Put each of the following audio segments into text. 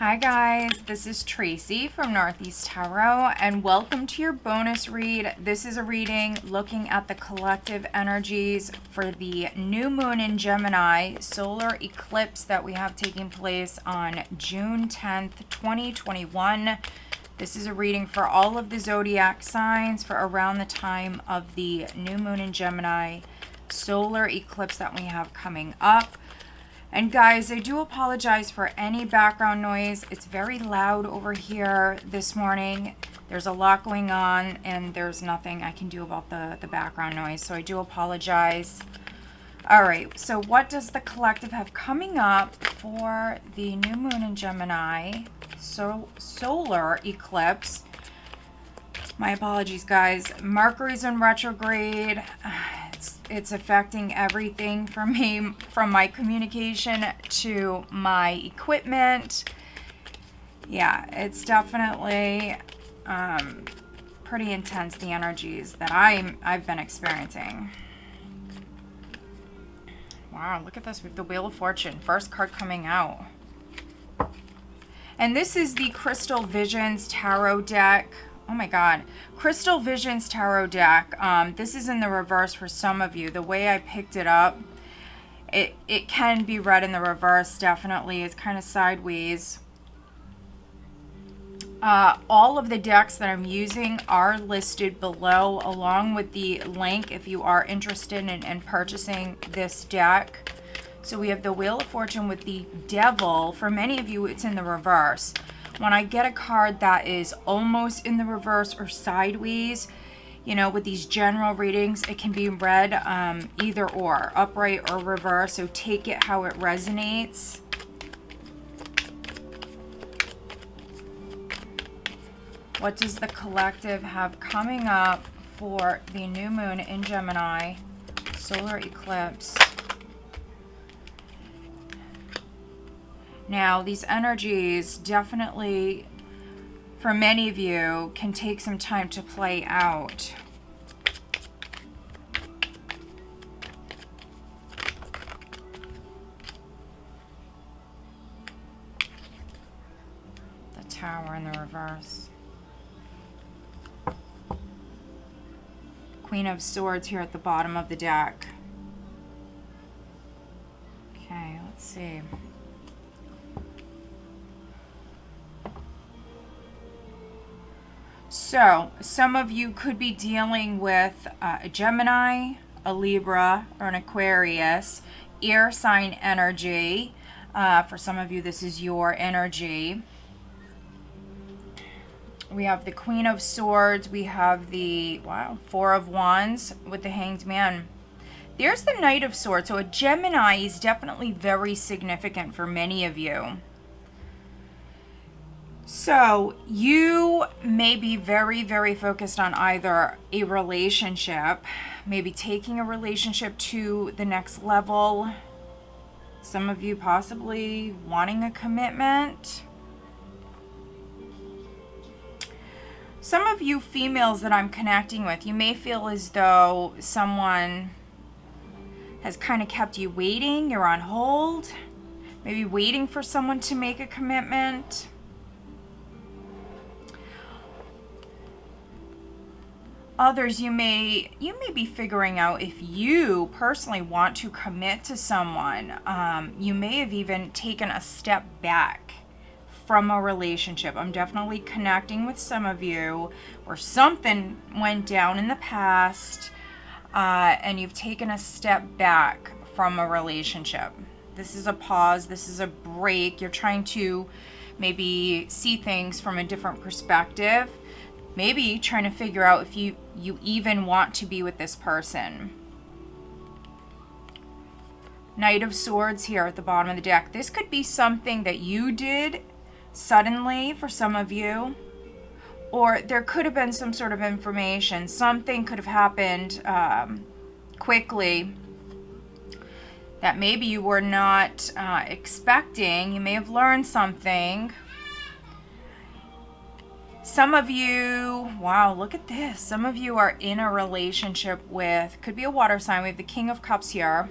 Hi guys, this is Tracy from Northeast Tarot and welcome to your bonus read. This is a reading looking at the collective energies for the new moon in Gemini solar eclipse that we have taking place on June 10th, 2021. This is a reading for all of the zodiac signs for around the time of the new moon in Gemini solar eclipse that we have coming up. And guys, I do apologize for any background noise. It's very loud over here this morning. There's a lot going on and there's nothing I can do about the background noise. So I do apologize. All right, so what does the collective have coming up for the new moon in Gemini solar eclipse? My apologies, guys. Mercury's in retrograde. It's affecting everything for me, from my communication to my equipment. Yeah, it's definitely pretty intense, the energies that I've been experiencing. Wow, look at this. We have the Wheel of Fortune. First card coming out. And this is the Crystal Visions Tarot deck. Oh my God. Crystal Visions Tarot deck. This is in the reverse for some of you. The way I picked it up, it can be read in the reverse, definitely. It's kind of sideways. All of the decks that I'm using are listed below, along with the link if you are interested in purchasing this deck. So we have the Wheel of Fortune with the Devil. For many of you, it's in the reverse. When I get a card that is almost in the reverse or sideways, you know, with these general readings, it can be read either or, upright or reverse. So take it how it resonates. What does the collective have coming up for the new moon in Gemini solar eclipse? Now, these energies definitely, for many of you, can take some time to play out. The Tower in the reverse. Queen of Swords here at the bottom of the deck. Okay, let's see. So, some of you could be dealing with a Gemini, a Libra, or an Aquarius, air sign energy. For some of you, this is your energy. We have the Queen of Swords. We have the, Four of Wands with the Hanged Man. There's the Knight of Swords. So a Gemini is definitely very significant for many of you. So you may be very, very focused on either a relationship, maybe taking a relationship to the next level. Some of you possibly wanting a commitment. Some of you females that I'm connecting with, you may feel as though someone has kind of kept you waiting. You're on hold, maybe waiting for someone to make a commitment. Others, you may be figuring out if you personally want to commit to someone. You may have even taken a step back from a relationship. I'm definitely connecting with some of you where something went down in the past and you've taken a step back from a relationship. This is a pause. This is a break. You're trying to maybe see things from a different perspective. Maybe trying to figure out if you even want to be with this person. Knight of Swords here at the bottom of the deck. This could be something that you did suddenly for some of you. Or there could have been some sort of information. Something could have happened quickly that maybe you were not expecting. You may have learned something. Some of you, wow, look at this. Some of you are in a relationship with, could be a water sign. We have the King of Cups here.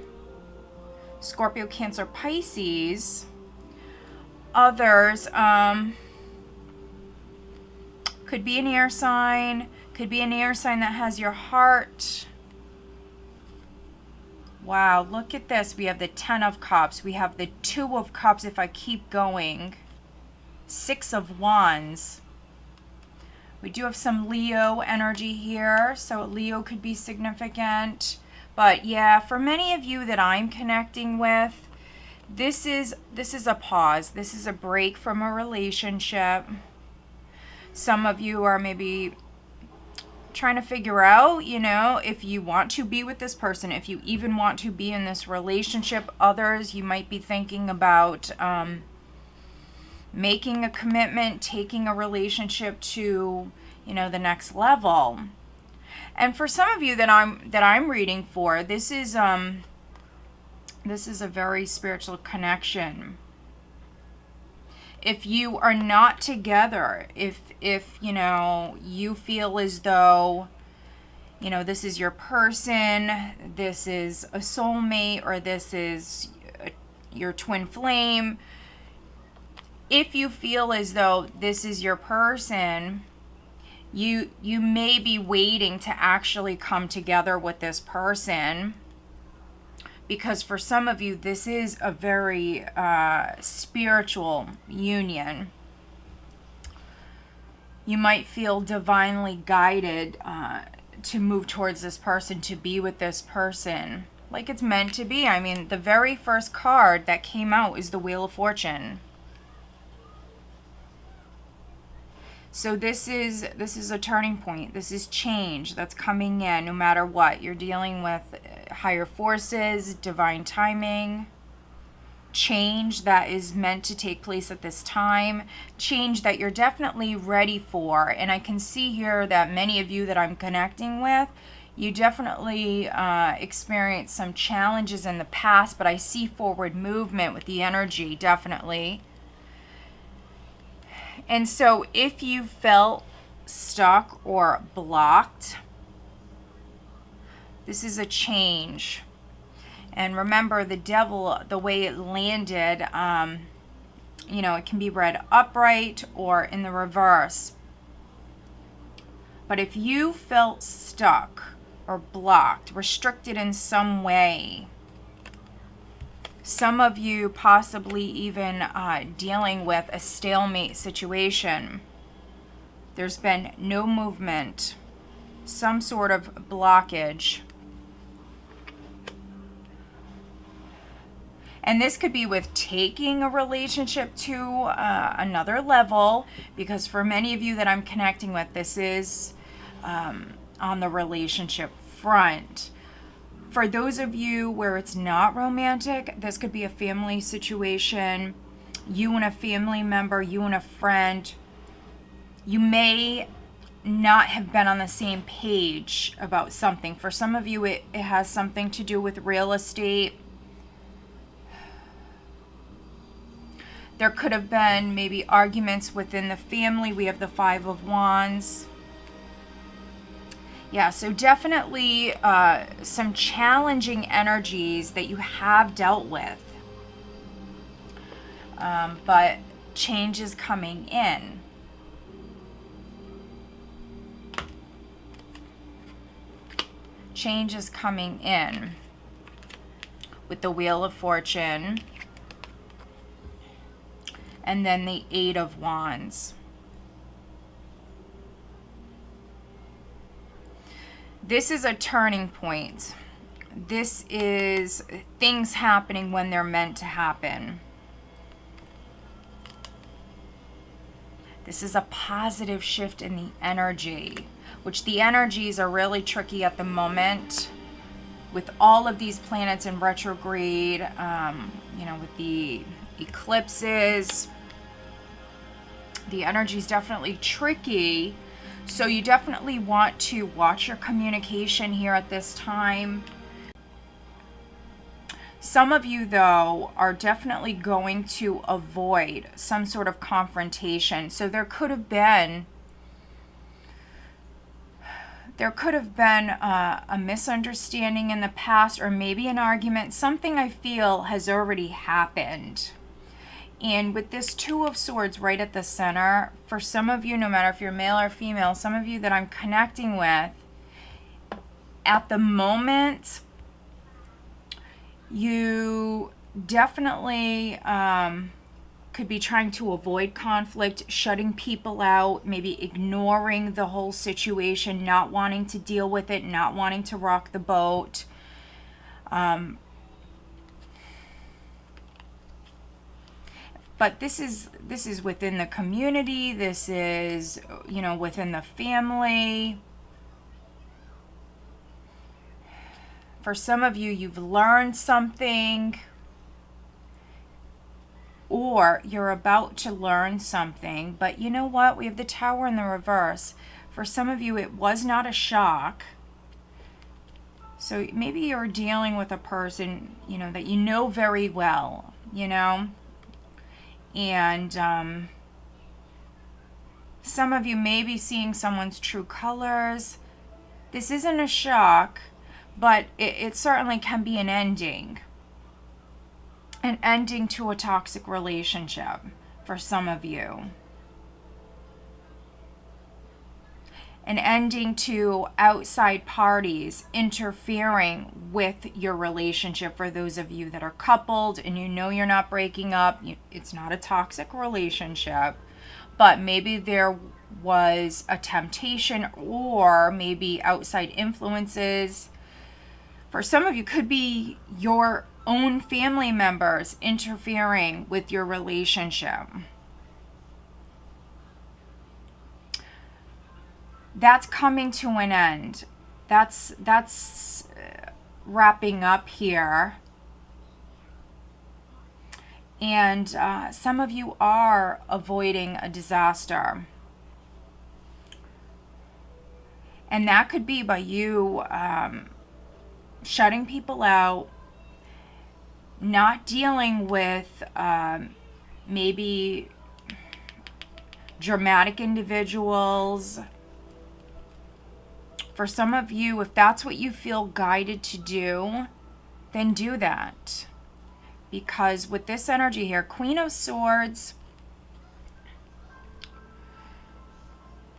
Scorpio, Cancer, Pisces. others, could be an air sign, could be an air sign that has your heart. Wow, look at this. We have the 10 of Cups. We have the 2 of Cups if I keep going. 6 of Wands. We do have some Leo energy here, so Leo could be significant. But yeah, for many of you that I'm connecting with, this is a pause. This is a break from a relationship. Some of you are maybe trying to figure out, you know, if you want to be with this person, if you even want to be in this relationship. Others, you might be thinking about making a commitment, taking a relationship to, you know, the next level. And for some of you that I'm reading for, this is a very spiritual connection. If you are not together, if you know, you feel as though, you know, this is your person, this is a soulmate, or this is your twin flame, if you feel as though this is your person, you may be waiting to actually come together with this person. Because for some of you, this is a very spiritual union. You might feel divinely guided to move towards this person, to be with this person, like it's meant to be. I mean, the very first card that came out is the Wheel of Fortune. So this is a turning point. This is change that's coming in no matter what. You're dealing with higher forces, divine timing, change that is meant to take place at this time, change that you're definitely ready for. And I can see here that many of you that I'm connecting with, you definitely experienced some challenges in the past, but I see forward movement with the energy, definitely. And so if you felt stuck or blocked, this is a change. And remember, the devil, the way it landed, you know, it can be read upright or in the reverse. But if you felt stuck or blocked, restricted in some way, some of you possibly even dealing with a stalemate situation. There's been no movement, some sort of blockage. And this could be with taking a relationship to another level, because for many of you that I'm connecting with, this is on the relationship front. For those of you where it's not romantic, this could be a family situation. You and a family member, you and a friend. You may not have been on the same page about something. For some of you, it has something to do with real estate. There could have been maybe arguments within the family. We have the 5 of Wands. Yeah, so definitely some challenging energies that you have dealt with. But change is coming in. Change is coming in with the Wheel of Fortune. And then the 8 of Wands. This is a turning point. This is things happening when they're meant to happen. This is a positive shift in the energy, which the energies are really tricky at the moment with all of these planets in retrograde, you know, with the eclipses. The energy is definitely tricky. So you definitely want to watch your communication here at this time. Some of you, though, are definitely going to avoid some sort of confrontation. So there could have been a misunderstanding in the past, or maybe an argument. Something I feel has already happened. And with this Two of Swords right at the center, for some of you, no matter if you're male or female, some of you that I'm connecting with, at the moment, you definitely could be trying to avoid conflict, shutting people out, maybe ignoring the whole situation, not wanting to deal with it, not wanting to rock the boat. But this is within the community. This is, you know, within the family. For some of you, you've learned something, or you're about to learn something. But you know what? We have the Tower in the reverse. For some of you, it was not a shock. So maybe you're dealing with a person, you know, that you know very well, you know. And some of you may be seeing someone's true colors. This isn't a shock, but it certainly can be an ending. An ending to a toxic relationship for some of you. An ending to outside parties interfering with your relationship for those of you that are coupled and you know you're not breaking up. It's not a toxic relationship, but maybe there was a temptation or maybe outside influences. For some of you, could be your own family members interfering with your relationship. That's coming to an end. That's wrapping up here. And some of you are avoiding a disaster. And that could be by you shutting people out, not dealing with maybe dramatic individuals. For some of you, if that's what you feel guided to do, then do that. Because with this energy here, Queen of Swords,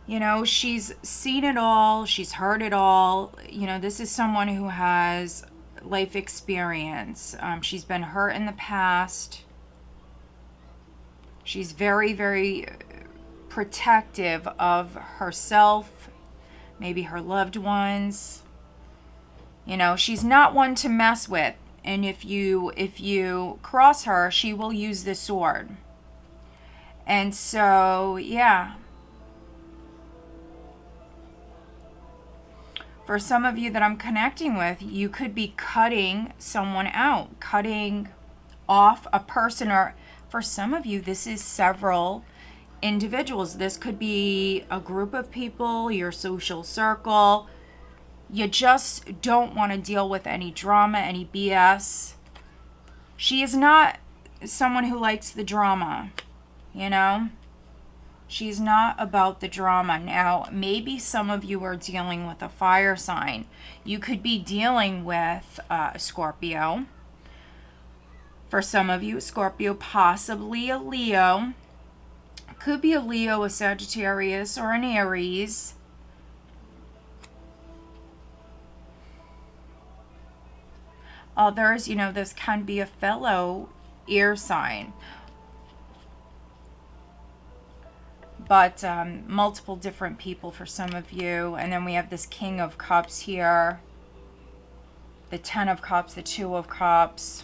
you know, she's seen it all. She's heard it all. You know, this is someone who has life experience. She's been hurt in the past. She's very, very protective of herself, maybe her loved ones. You know, she's not one to mess with. And if you cross her, she will use the sword. And so, yeah. For some of you that I'm connecting with, you could be cutting someone out, cutting off a person, or for some of you, this is several individuals. This could be a group of people, your social circle. You just don't want to deal with any drama, any BS. She is not someone who likes the drama, you know? She's not about the drama. Now, maybe some of you are dealing with a fire sign. You could be dealing with a Scorpio. For some of you, Scorpio, possibly a Leo. Could be a Leo, a Sagittarius, or an Aries. Others, you know, this can be a fellow air sign. But multiple different people for some of you. And then we have this King of Cups here. The Ten of Cups, the Two of Cups.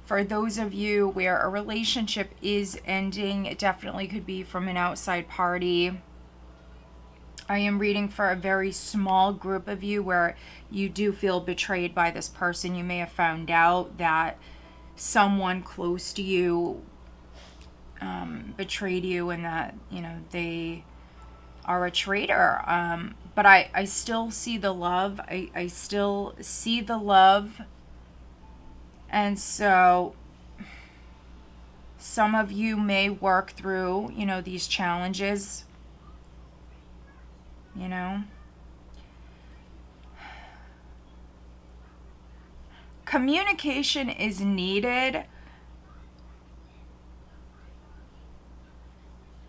For those of you where a relationship is ending, it definitely could be from an outside party. I am reading for a very small group of you where you do feel betrayed by this person. You may have found out that someone close to you betrayed you and that, you know, they are a traitor. But I still see the love. I still see the love. And so some of you may work through, you know, these challenges, you know. Communication is needed.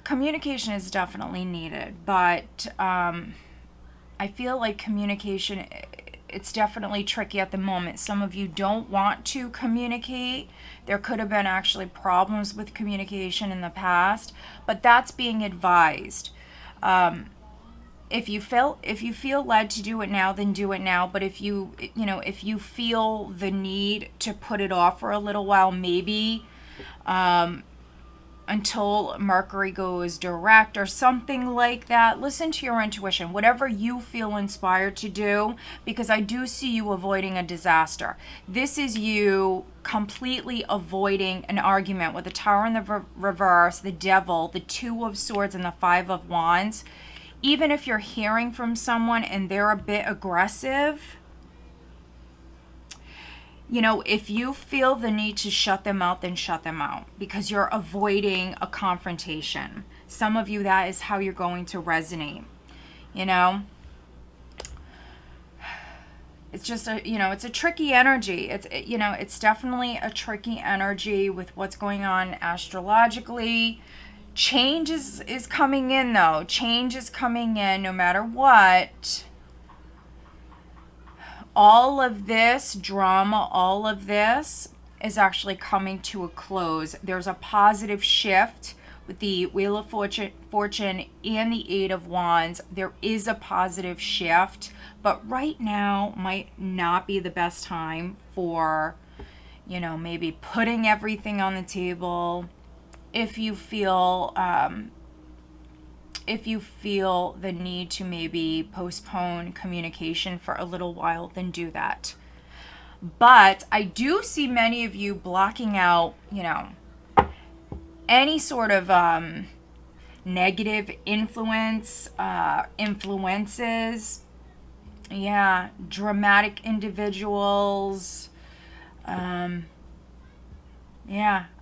Communication is definitely needed, but I feel like communication, it's definitely tricky at the moment. Some of you don't want to communicate. There could have been actually problems with communication in the past, but that's being advised. If you feel led to do it now, then do it now. But if you feel the need to put it off for a little while, maybe until Mercury goes direct or something like that, listen to your intuition, whatever you feel inspired to do, because I do see you avoiding a disaster. This is you completely avoiding an argument with the Tower in the reverse, the Devil, the Two of Swords, and the Five of Wands. Even if you're hearing from someone and they're a bit aggressive, you know, if you feel the need to shut them out, then shut them out, because you're avoiding a confrontation. Some of you, that is how you're going to resonate, you know. It's just it's a tricky energy. It's definitely a tricky energy with what's going on astrologically. Change is coming in, though. Change is coming in no matter what. All of this drama, all of this is actually coming to a close. There's a positive shift with the Wheel of Fortune and the Eight of Wands. There is a positive shift, but right now might not be the best time for, maybe putting everything on the table. If you feel the need to maybe postpone communication for a little while, then do that. But I do see many of you blocking out, any sort of negative influences. Yeah, dramatic individuals. Yeah,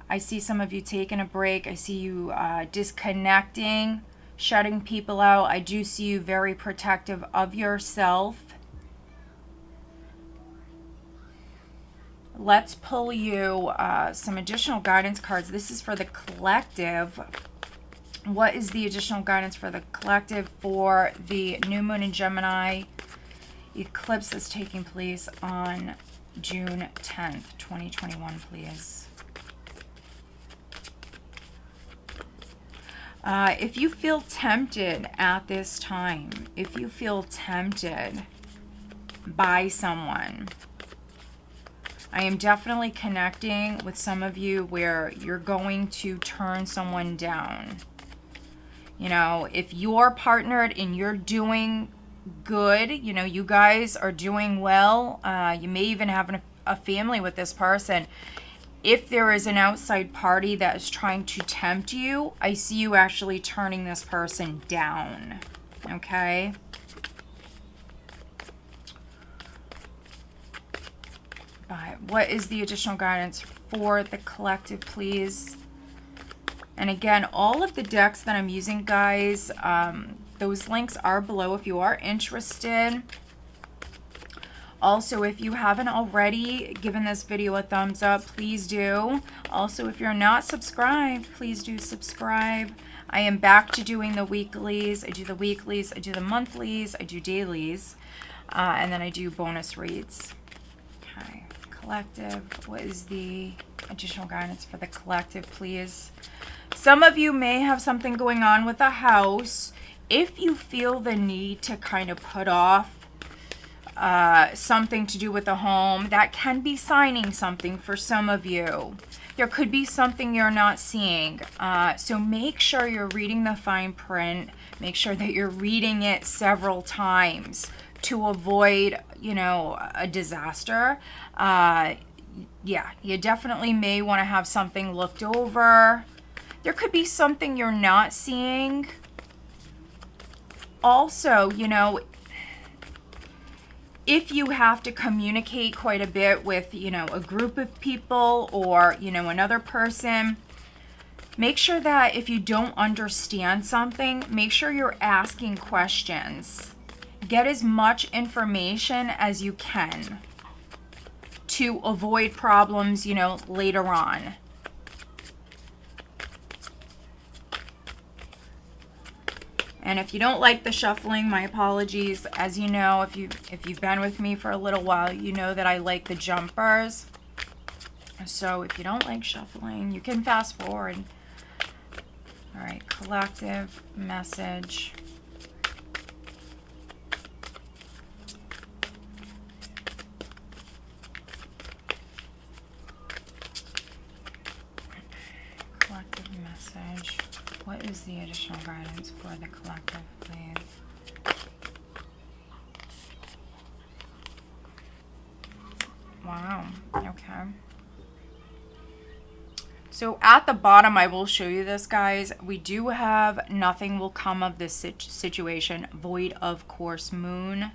I see some of you taking a break. I see you disconnecting, shutting people out. I do see you very protective of yourself. Let's pull you some additional guidance cards. This is for the collective. What is the additional guidance for the collective for the new moon in Gemini eclipse that's taking place on June 10th, 2021, please? If you feel tempted at this time, if you feel tempted by someone, I am definitely connecting with some of you where you're going to turn someone down. If you're partnered and you're doing good, you guys are doing well, you may even have a family with this person. If there is an outside party that is trying to tempt you, I see you actually turning this person down, okay? But what is the additional guidance for the collective, please? And again, all of the decks that I'm using, guys, those links are below if you are interested. Also, if you haven't already given this video a thumbs up, please do. Also, if you're not subscribed, please do subscribe. I am back to doing the weeklies. I do the weeklies, I do the monthlies, I do dailies, and then I do bonus reads. Okay, collective. What is the additional guidance for the collective, please? Some of you may have something going on with a house. If you feel the need to kind of put off something to do with the home, that can be signing something for some of you. There could be something you're not seeing. So make sure you're reading the fine print. Make sure that you're reading it several times to avoid, a disaster. Yeah, you definitely may want to have something looked over. There could be something you're not seeing. Also, if you have to communicate quite a bit with, a group of people or, another person, make sure that if you don't understand something, make sure you're asking questions. Get as much information as you can to avoid problems, you know, later on. And if you don't like the shuffling, my apologies. As you know, if you've been with me for a little while, you know that I like the jumpers. So if you don't like shuffling, you can fast forward. All right, collective message. Collective message. What is the additional guidance for the collective, please? Wow, okay. So at the bottom, I will show you this, guys. We do have nothing will come of this situation. Void of course moon.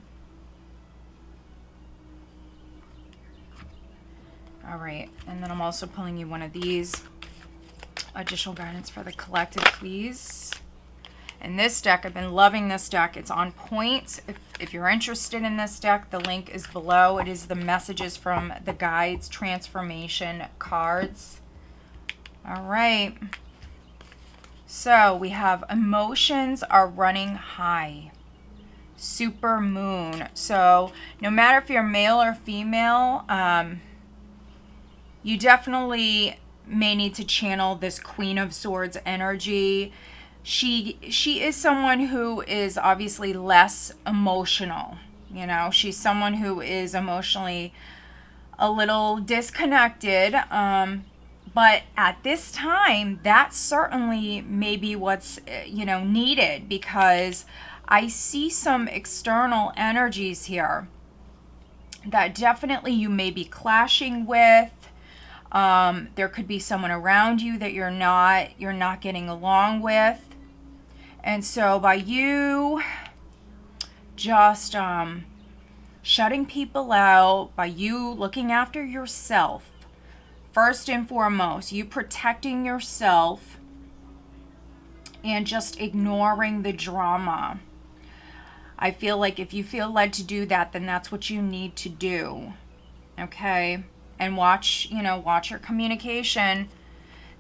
All right, and then I'm also pulling you one of these. Additional guidance for the collective, please. And this deck, I've been loving this deck. It's on point. If you're interested in this deck, the link is below. It is the messages from the guides, transformation cards. All right. So we have emotions are running high. Super moon. So no matter if you're male or female, you definitely may need to channel this Queen of Swords energy. She is someone who is obviously less emotional. You know, she's someone who is emotionally a little disconnected. But at this time, that certainly may be what's, you know, needed, because I see some external energies here that definitely you may be clashing with. There could be someone around you that you're not getting along with. And so by you just shutting people out, by you looking after yourself, first and foremost, you protecting yourself and just ignoring the drama. I feel like if you feel led to do that, then that's what you need to do. Okay? And watch your communication.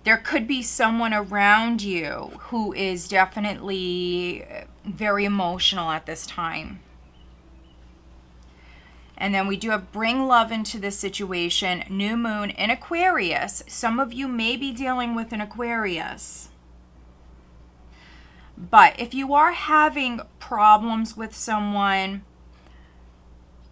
There could be someone around you who is definitely very emotional at this time. And then we do have bring love into this situation. New moon in Aquarius. Some of you may be dealing with an Aquarius. But if you are having problems with someone,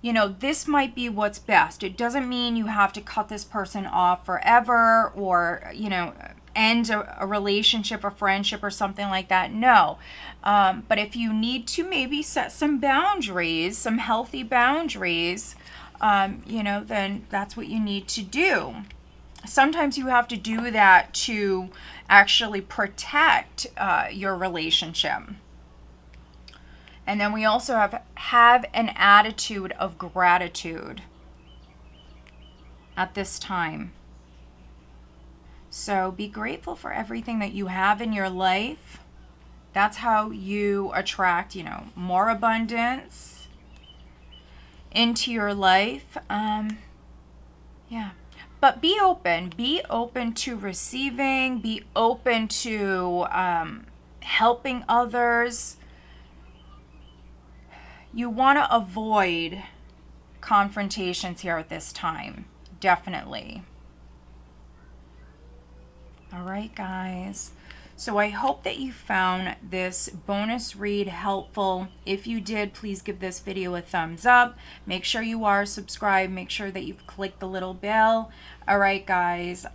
you know, this might be what's best. It doesn't mean you have to cut this person off forever or, you know, end a relationship or friendship or something like that. No. But if you need to maybe set some boundaries, some healthy boundaries, you know, then that's what you need to do. Sometimes you have to do that to actually protect your relationship. And then we also have an attitude of gratitude at this time. So be grateful for everything that you have in your life. That's how you attract, you know, more abundance into your life. Yeah. But be open. Be open to receiving. Be open to helping others. You want to avoid confrontations here at this time. Definitely. All right, guys. So I hope that you found this bonus read helpful. If you did, please give this video a thumbs up. Make sure you are subscribed. Make sure that you've clicked the little bell. All right, guys.